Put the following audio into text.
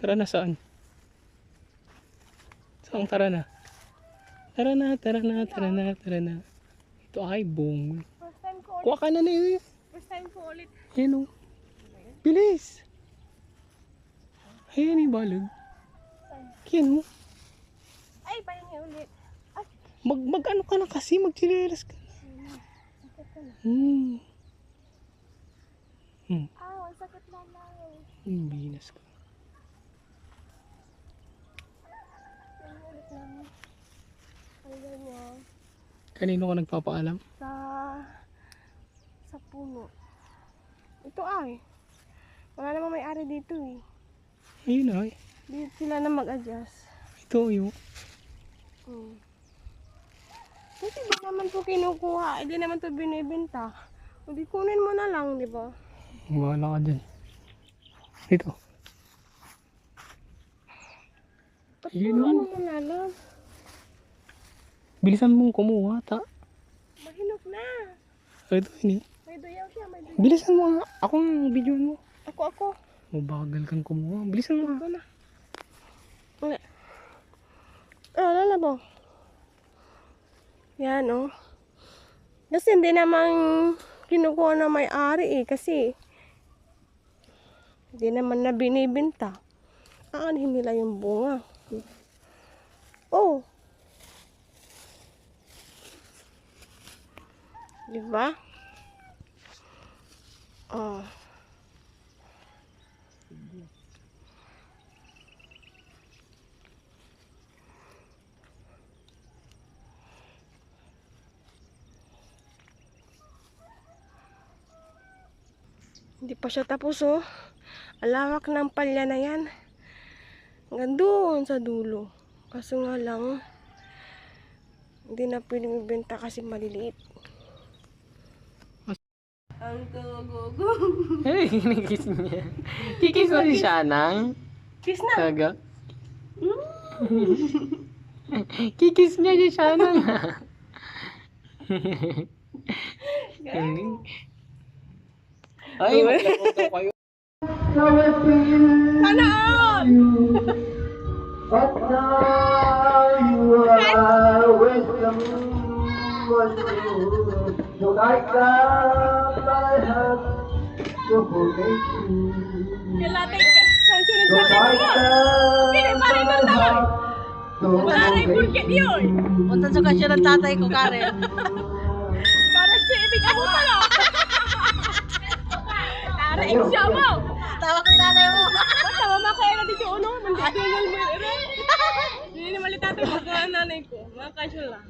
Tara na saan? Saan tara na? Tara na, tara na, tara na, tara na. Ito ay bong. First time ko ulit. Kuha ka na na yun. First time ko ulit. Ayan o. Bilis. Ayan yung balog. Ayan mo. Ay, pahingi ulit. Ay, Mag ano ka na kasi, magchilelas ka na. sakit ko na. Ang sakit na lang. Binas ka. Pahingi ulit namin. Ayan niya. Kanino ka nagpapaalam? Sa puno. Ito ay. Wala namang may-ari dito eh. Ayun ay. Dito sila na mag-adjust. Ito yun. Kasi di naman to kinukuha, hindi naman to binibenta. Hindi kunin mo na lang, di ba? Wala ka dyan. Ito. Ayun o. Ano mo na lang? Bilisan mong kumuha, ta. Mahinog na. Ito yun eh. May duyaw siya, may duyaw. Bilisan mo nga. Ako ang video mo. Ako. Mabagal kang kumuha. Bilisan mo nga. Ito na. Wala. Wala ba? Yan oh. Kasi hindi naman kinukuha na may-ari eh. Kasi hindi naman na binibenta. Aanhin nila yung bunga. Oh. Diba? Oh. Hindi pa siya tapos oh. Alawak ng palya na yan. Hanggang doon sa dulo. Kaso nga lang, hindi na pwedeng ibenta kasi maliliit. Ang tugugo. Hey, kinikis niya. Kikis na si Shanang. Kiss na. Saga. Kikis niya si Shanang. Ay, maglakoto kayo. Sana all! But now you are with someone new. So I got my heart to forget you. Kailangan ka. Sunod So sa I akin mo. got Pili pa rin ng my tawag. heart to Wala na yung forget pulkit yun. Punta sa kasya ng tatay ko, Karen. Parang siya ibig ako pala. Tara, eksya mo. Tawa ko yung nanay mo. Basta mama kaya na dito uno. Mandigangal mo yun. Hindi na malitatay mga nanay ko. Mga casual lang.